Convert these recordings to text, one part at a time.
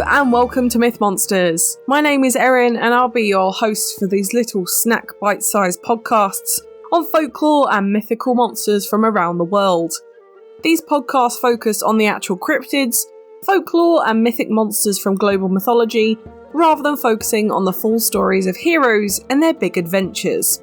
and welcome to Myth Monsters. My name is Erin and I'll be your host for these little snack bite-sized podcasts on folklore and mythical monsters from around the world. These podcasts focus on the actual cryptids, folklore and mythic monsters from global mythology, rather than focusing on the full stories of heroes and their big adventures.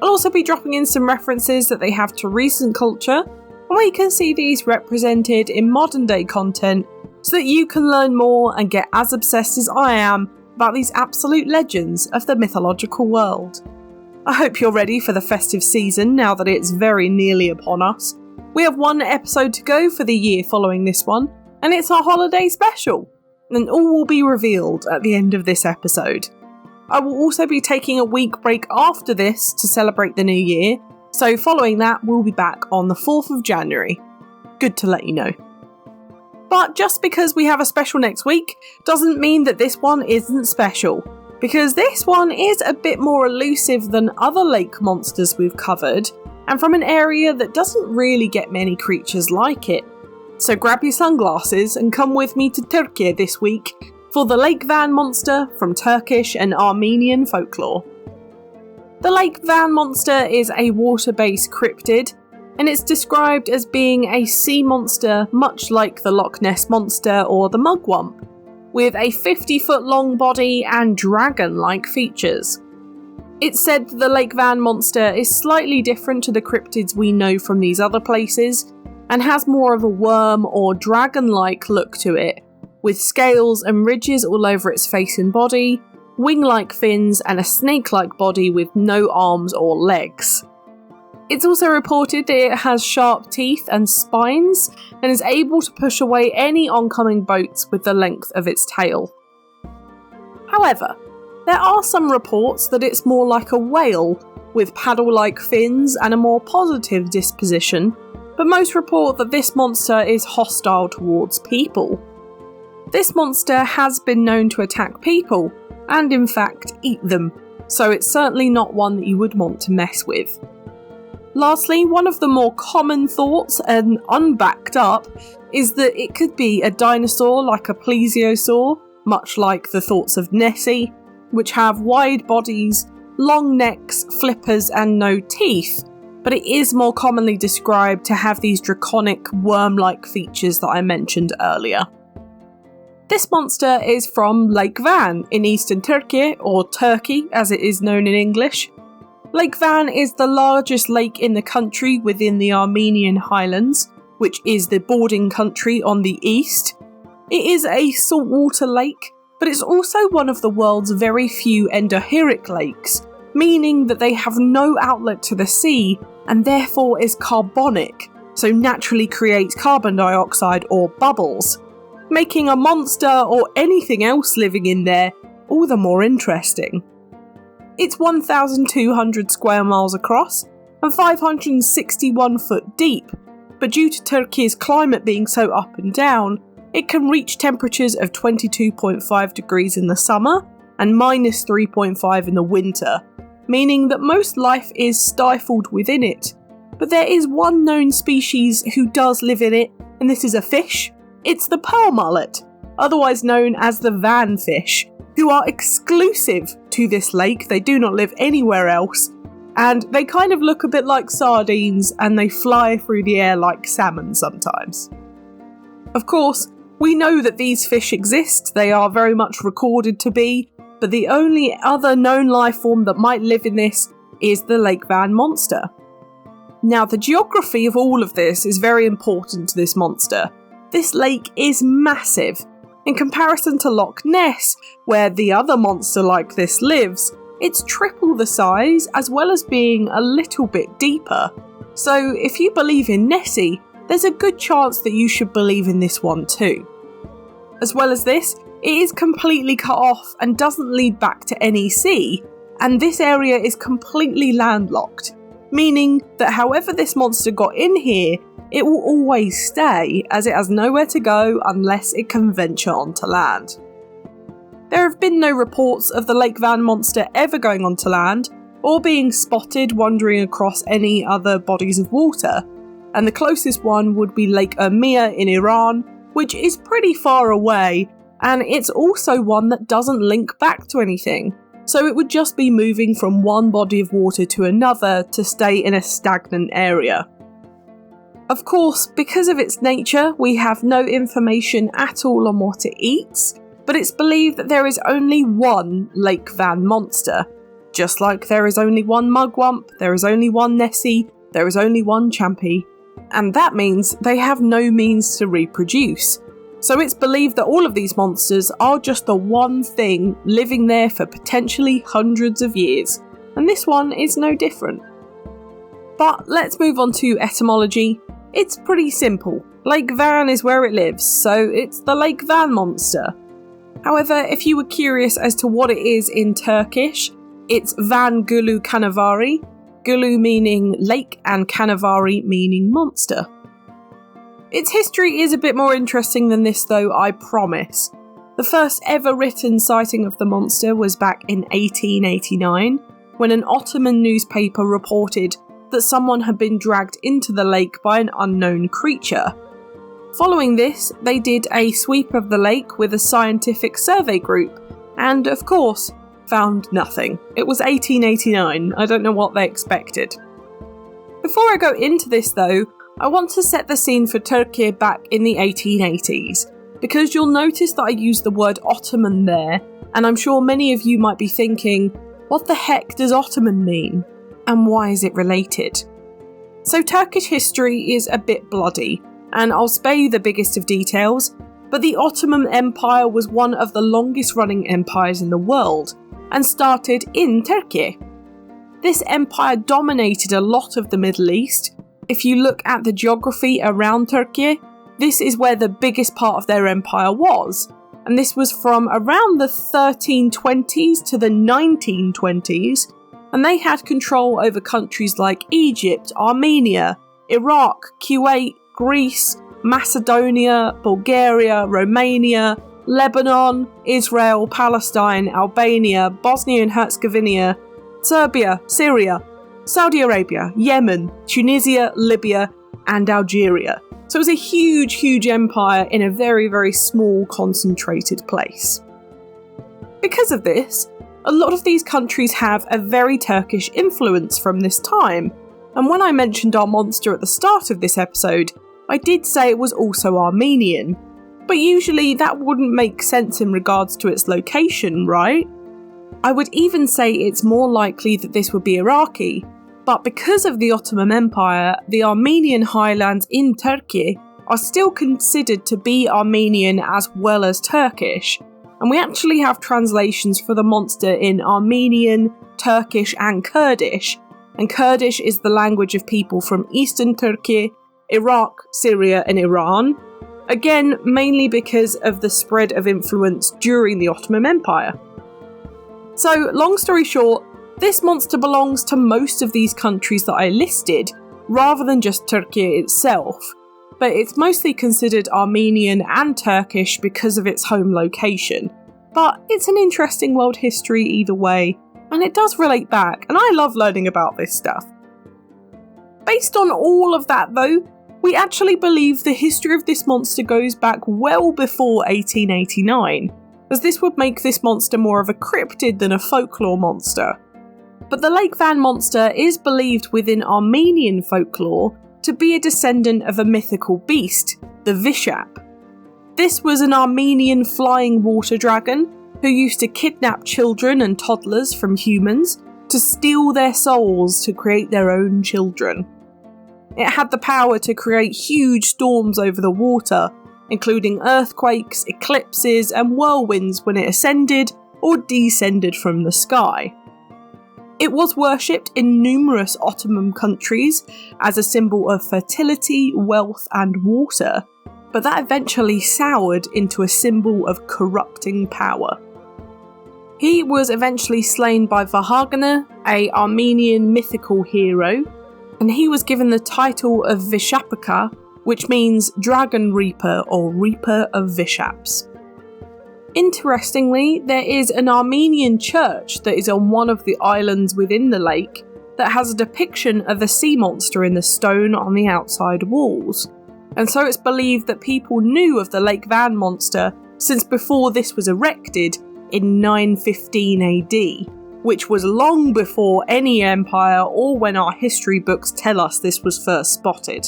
I'll also be dropping in some references that they have to recent culture, and where you can see these represented in modern day content so that you can learn more and get as obsessed as I am about these absolute legends of the mythological world. I hope you're ready for the festive season now that it's very nearly upon us. We have one episode to go for the year following this one, and it's our holiday special, and all will be revealed at the end of this episode. I will also be taking a week break after this to celebrate the new year, so following that we'll be back on the 4th of January. Good to let you know. But just because we have a special next week doesn't mean that this one isn't special, because this one is a bit more elusive than other lake monsters we've covered, and from an area that doesn't really get many creatures like it. So grab your sunglasses and come with me to Türkiye this week for the Lake Van monster from Turkish and Armenian folklore. The Lake Van monster is a water-based cryptid, and it's described as being a sea monster much like the Loch Ness monster or the mugwump, with a 50-foot long body and dragon-like features. It's said that the Lake Van monster is slightly different to the cryptids we know from these other places, and has more of a worm or dragon-like look to it, with scales and ridges all over its face and body, wing-like fins, and a snake-like body with no arms or legs. It's also reported that it has sharp teeth and spines, and is able to push away any oncoming boats with the length of its tail. However, there are some reports that it's more like a whale, with paddle-like fins and a more positive disposition, but most report that this monster is hostile towards people. This monster has been known to attack people, and in fact eat them, so it's certainly not one that you would want to mess with. Lastly, one of the more common thoughts, and unbacked up, is that it could be a dinosaur like a plesiosaur, much like the thoughts of Nessie, which have wide bodies, long necks, flippers and no teeth, but it is more commonly described to have these draconic worm-like features that I mentioned earlier. This monster is from Lake Van in eastern Türkiye, or Turkey as it is known in English. Lake Van is the largest lake in the country within the Armenian highlands, which is the bordering country on the east. It is a saltwater lake, but it's also one of the world's very few endorheic lakes, meaning that they have no outlet to the sea and therefore is carbonic, so naturally creates carbon dioxide or bubbles, making a monster or anything else living in there all the more interesting. It's 1,200 square miles across and 561 foot deep, but due to Turkey's climate being so up and down, it can reach temperatures of 22.5 degrees in the summer and minus 3.5 in the winter, meaning that most life is stifled within it. But there is one known species who does live in it, and this is a fish. It's the pearl mullet, otherwise known as the van fish, who are exclusive to this lake. They do not live anywhere else, and they kind of look a bit like sardines, and they fly through the air like salmon sometimes. Of course, we know that these fish exist, they are very much recorded to be, but the only other known life form that might live in this is the Lake Van monster. Now, the geography of all of this is very important to this monster. This lake is massive. In comparison to Loch Ness, where the other monster like this lives, it's triple the size as well as being a little bit deeper. So if you believe in Nessie, there's a good chance that you should believe in this one too. As well as this, it is completely cut off and doesn't lead back to any sea, and this area is completely landlocked, meaning that however this monster got in here, it will always stay, as it has nowhere to go unless it can venture onto land. There have been no reports of the Lake Van monster ever going onto land, or being spotted wandering across any other bodies of water, and the closest one would be Lake Urmia in Iran, which is pretty far away, and it's also one that doesn't link back to anything, so it would just be moving from one body of water to another to stay in a stagnant area. Of course, because of its nature, we have no information at all on what it eats, but it's believed that there is only one Lake Van monster. Just like there is only one mugwump, there is only one Nessie, there is only one Champy, and that means they have no means to reproduce. So it's believed that all of these monsters are just the one thing living there for potentially hundreds of years, and this one is no different. But let's move on to etymology. It's pretty simple. Lake Van is where it lives, so it's the Lake Van monster. However, if you were curious as to what it is in Turkish, it's Van Gulu Canavari, Gulu meaning lake and Canavari meaning monster. Its history is a bit more interesting than this though, I promise. The first ever written sighting of the monster was back in 1889, when an Ottoman newspaper reported that someone had been dragged into the lake by an unknown creature. Following this, they did a sweep of the lake with a scientific survey group, and of course, found nothing. It was 1889, I don't know what they expected. Before I go into this though, I want to set the scene for Turkey back in the 1880s, because you'll notice that I use the word Ottoman there, and I'm sure many of you might be thinking, what the heck does Ottoman mean? And why is it related? So Turkish history is a bit bloody, and I'll spare you the biggest of details, but the Ottoman Empire was one of the longest running empires in the world, and started in Turkey. This empire dominated a lot of the Middle East. If you look at the geography around Turkey, this is where the biggest part of their empire was, and this was from around the 1320s to the 1920s, and they had control over countries like Egypt, Armenia, Iraq, Kuwait, Greece, Macedonia, Bulgaria, Romania, Lebanon, Israel, Palestine, Albania, Bosnia and Herzegovina, Serbia, Syria, Saudi Arabia, Yemen, Tunisia, Libya, and Algeria. So it was a huge, huge empire in a very, very small, concentrated place. Because of this, a lot of these countries have a very Turkish influence from this time, and when I mentioned our monster at the start of this episode, I did say it was also Armenian, but usually that wouldn't make sense in regards to its location, right? I would even say it's more likely that this would be Iraqi, but because of the Ottoman Empire, the Armenian highlands in Turkey are still considered to be Armenian as well as Turkish, and we actually have translations for the monster in Armenian, Turkish and Kurdish is the language of people from eastern Turkey, Iraq, Syria and Iran, again mainly because of the spread of influence during the Ottoman Empire. So, long story short, this monster belongs to most of these countries that I listed, rather than just Turkey itself, but it's mostly considered Armenian and Turkish because of its home location. But it's an interesting world history either way, and it does relate back, and I love learning about this stuff. Based on all of that though, we actually believe the history of this monster goes back well before 1889, as this would make this monster more of a cryptid than a folklore monster. But the Lake Van monster is believed within Armenian folklore to be a descendant of a mythical beast, the Vishap. This was an Armenian flying water dragon who used to kidnap children and toddlers from humans to steal their souls to create their own children. It had the power to create huge storms over the water, including earthquakes, eclipses, and whirlwinds when it ascended or descended from the sky. It was worshipped in numerous Ottoman countries as a symbol of fertility, wealth, and water, but that eventually soured into a symbol of corrupting power. He was eventually slain by Vahagna, an Armenian mythical hero, and he was given the title of Vishapaka, which means Dragon Reaper or Reaper of Vishaps. Interestingly, there is an Armenian church that is on one of the islands within the lake that has a depiction of a sea monster in the stone on the outside walls, and so it's believed that people knew of the Lake Van monster since before this was erected in 915 AD, which was long before any empire or when our history books tell us this was first spotted.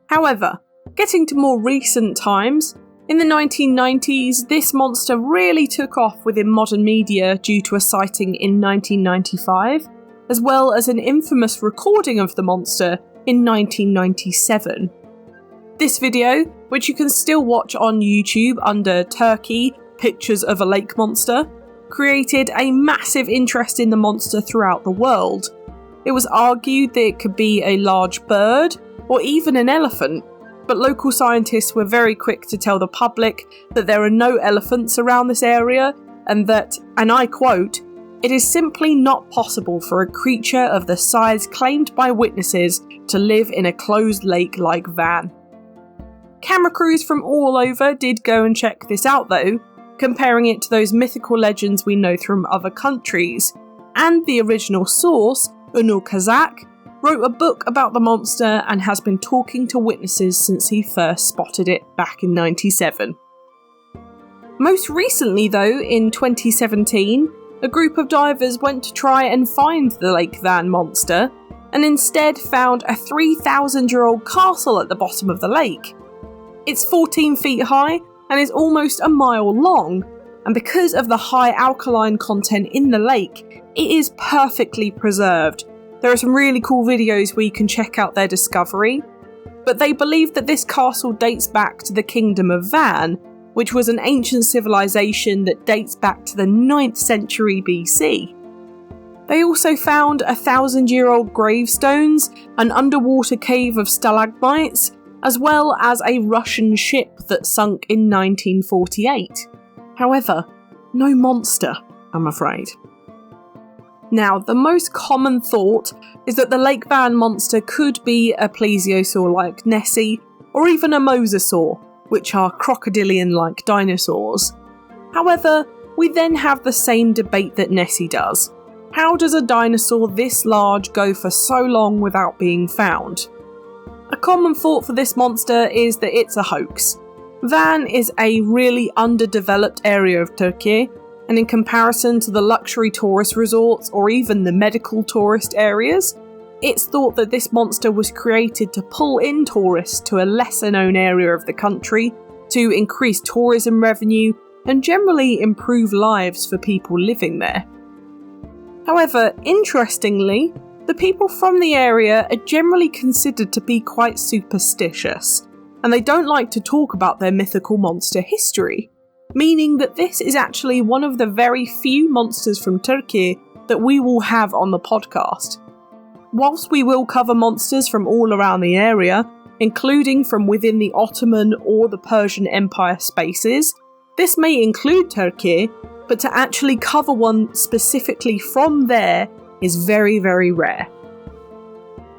However, getting to more recent times, in the 1990s, this monster really took off within modern media due to a sighting in 1995, as well as an infamous recording of the monster in 1997. This video, which you can still watch on YouTube under Turkey, Pictures of a Lake Monster, created a massive interest in the monster throughout the world. It was argued that it could be a large bird, or even an elephant, but local scientists were very quick to tell the public that there are no elephants around this area, and that, and I quote, "It is simply not possible for a creature of the size claimed by witnesses to live in a closed lake like Van." Camera crews from all over did go and check this out though, comparing it to those mythical legends we know from other countries, and the original source, Unul Kazak, wrote a book about the monster and has been talking to witnesses since he first spotted it back in 97. Most recently though, in 2017, a group of divers went to try and find the Lake Van monster, and instead found a 3,000-year-old castle at the bottom of the lake. It's 14 feet high and is almost a mile long, and because of the high alkaline content in the lake, it is perfectly preserved. There are some really cool videos where you can check out their discovery, but they believe that this castle dates back to the Kingdom of Van, which was an ancient civilization that dates back to the 9th century BC. They also found 1,000-year-old gravestones, an underwater cave of stalagmites, as well as a Russian ship that sunk in 1948. However, no monster, I'm afraid. Now, the most common thought is that the Lake Van monster could be a plesiosaur like Nessie, or even a mosasaur, which are crocodilian-like dinosaurs. However, we then have the same debate that Nessie does. How does a dinosaur this large go for so long without being found? A common thought for this monster is that it's a hoax. Van is a really underdeveloped area of Turkey, and in comparison to the luxury tourist resorts or even the medical tourist areas, it's thought that this monster was created to pull in tourists to a lesser known area of the country, to increase tourism revenue and generally improve lives for people living there. However, interestingly, the people from the area are generally considered to be quite superstitious, and they don't like to talk about their mythical monster history, meaning that this is actually one of the very few monsters from Turkey that we will have on the podcast. Whilst we will cover monsters from all around the area, including from within the Ottoman or the Persian Empire spaces, this may include Turkey, but to actually cover one specifically from there is very, very rare.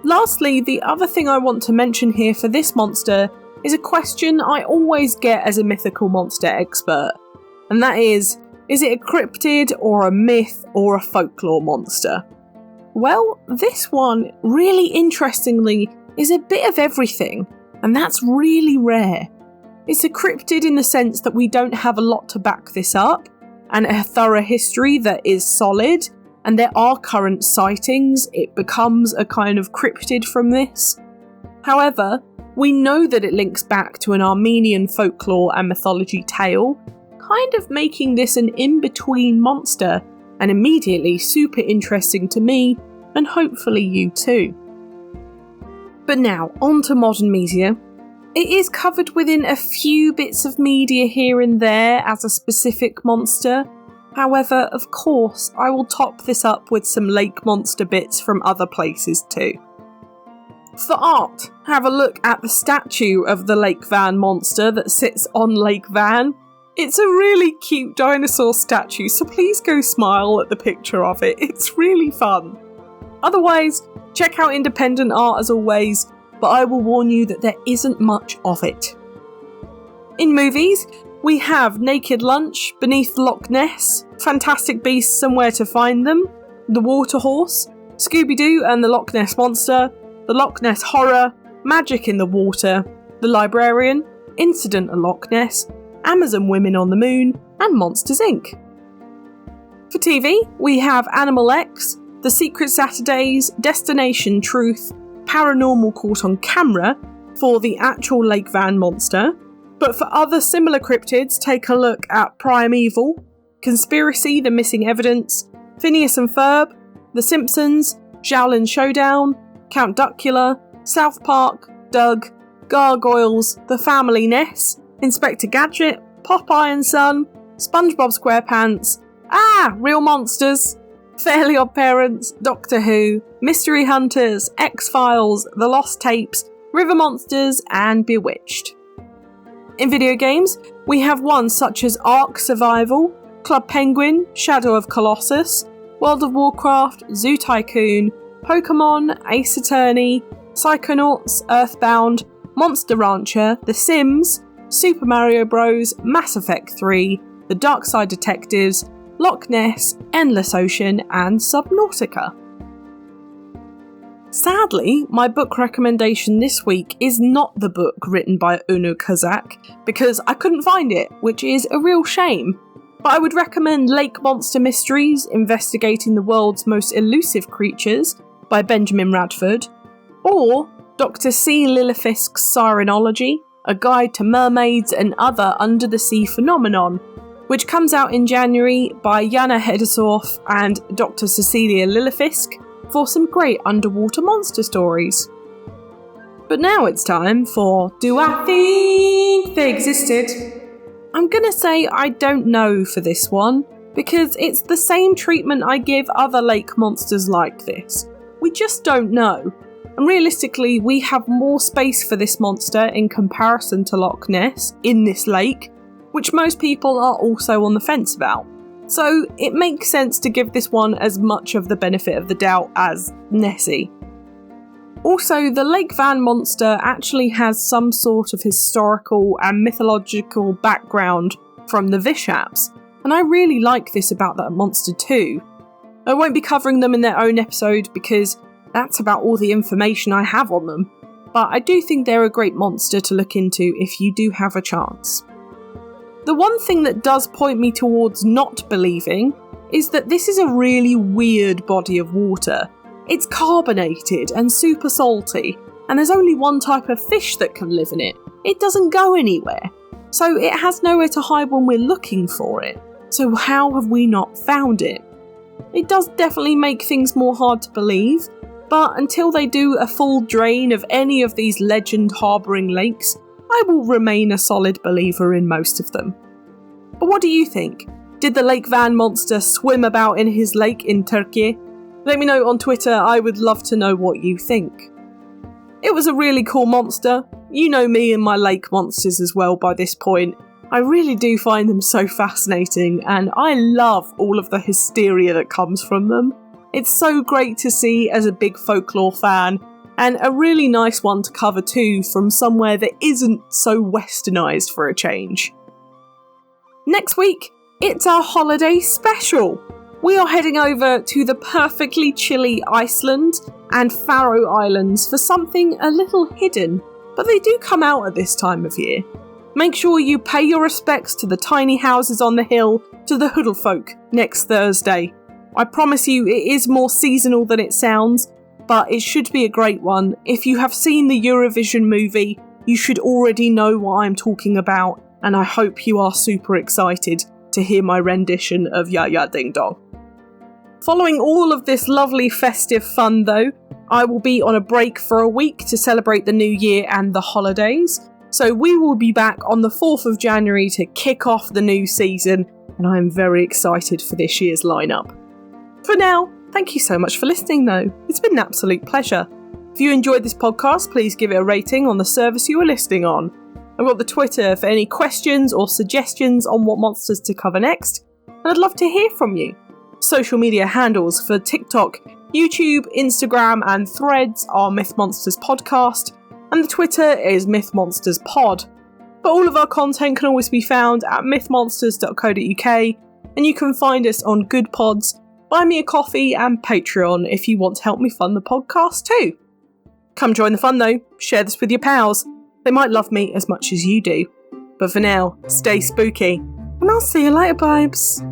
Lastly, the other thing I want to mention here for this monster is a question I always get as a mythical monster expert, and that is it a cryptid or a myth or a folklore monster? Well, this one, really interestingly, is a bit of everything, and that's really rare. It's a cryptid in the sense that we don't have a lot to back this up, and a thorough history that is solid, and there are current sightings. It becomes a kind of cryptid from this. However, we know that it links back to an Armenian folklore and mythology tale, kind of making this an in-between monster, and immediately super interesting to me, and hopefully you too. But now, on to modern media. It is covered within a few bits of media here and there as a specific monster. However, of course, I will top this up with some lake monster bits from other places too. For art, have a look at the statue of the Lake Van monster that sits on Lake Van. It's a really cute dinosaur statue, so please go smile at the picture of it. It's really fun. Otherwise, check out independent art as always, but I will warn you that there isn't much of it. In movies, we have Naked Lunch, Beneath Loch Ness, Fantastic Beasts and Where to Find Them, The Water Horse, Scooby-Doo and the Loch Ness Monster, The Loch Ness Horror, Magic in the Water, The Librarian, Incident at Loch Ness, Amazon Women on the Moon, and Monsters Inc. For TV, we have Animal X, The Secret Saturdays, Destination Truth, Paranormal Caught on Camera for the actual Lake Van monster. But for other similar cryptids, take a look at Primeval, Conspiracy, The Missing Evidence, Phineas and Ferb, The Simpsons, Shaolin Showdown, Count Duckula, South Park, Doug, Gargoyles, The Family Ness, Inspector Gadget, Popeye and Son, SpongeBob SquarePants, Real Monsters, Fairly Odd Parents, Doctor Who, Mystery Hunters, X-Files, The Lost Tapes, River Monsters, and Bewitched. In video games, we have ones such as Ark Survival, Club Penguin, Shadow of Colossus, World of Warcraft, Zoo Tycoon, Pokemon, Ace Attorney, Psychonauts, Earthbound, Monster Rancher, The Sims, Super Mario Bros, Mass Effect 3, The Dark Side Detectives, Loch Ness, Endless Ocean, and Subnautica. Sadly, my book recommendation this week is not the book written by Unu Kazak, because I couldn't find it, which is a real shame. But I would recommend Lake Monster Mysteries, Investigating the World's Most Elusive Creatures by Benjamin Radford, or Dr. C. Lillefisk's Sirenology, A Guide to Mermaids and Other Under-the-Sea Phenomenon, which comes out in January by Jana Hedersorf and Dr. Cecilia Lillefisk for some great underwater monster stories. But now it's time for Do I Think They Existed? I'm gonna say I don't know for this one, because it's the same treatment I give other lake monsters like this. We just don't know. And realistically, we have more space for this monster in comparison to Loch Ness in this lake, which most people are also on the fence about. So it makes sense to give this one as much of the benefit of the doubt as Nessie. Also, the Lake Van monster actually has some sort of historical and mythological background from the Vishaps, and I really like this about that monster too. I won't be covering them in their own episode because that's about all the information I have on them, but I do think they're a great monster to look into if you do have a chance. The one thing that does point me towards not believing is that this is a really weird body of water. It's carbonated and super salty, and there's only one type of fish that can live in it. It doesn't go anywhere, so it has nowhere to hide when we're looking for it. So how have we not found it? It does definitely make things more hard to believe, but until they do a full drain of any of these legend harbouring lakes, I will remain a solid believer in most of them. But what do you think? Did the Lake Van monster swim about in his lake in Turkey? Let me know on Twitter, I would love to know what you think. It was a really cool monster. You know me and my lake monsters as well by this point. I really do find them so fascinating, and I love all of the hysteria that comes from them. It's so great to see as a big folklore fan, and a really nice one to cover too from somewhere that isn't so westernised for a change. Next week, it's our holiday special. We are heading over to the perfectly chilly Iceland and Faroe Islands for something a little hidden, but they do come out at this time of year. Make sure you pay your respects to the tiny houses on the hill to the Hoodle folk next Thursday. I promise you it is more seasonal than it sounds, but it should be a great one. If you have seen the Eurovision movie, you should already know what I'm talking about, and I hope you are super excited to hear my rendition of Ya Ya Ding Dong. Following all of this lovely festive fun though, I will be on a break for a week to celebrate the new year and the holidays, so we will be back on the 4th of January to kick off the new season, and I am very excited for this year's lineup. For now, thank you so much for listening though. It's been an absolute pleasure. If you enjoyed this podcast, please give it a rating on the service you are listening on. I've got the Twitter for any questions or suggestions on what monsters to cover next, and I'd love to hear from you. Social media handles for TikTok, YouTube, Instagram and Threads are Myth Monsters Podcast, and the Twitter is Myth Monsters Pod. But all of our content can always be found at mythmonsters.co.uk, and you can find us on Good Pods, Buy Me a Coffee and Patreon if you want to help me fund the podcast too. Come join the fun though, share this with your pals. They might love me as much as you do. But for now, stay spooky, and I'll see you later, babes.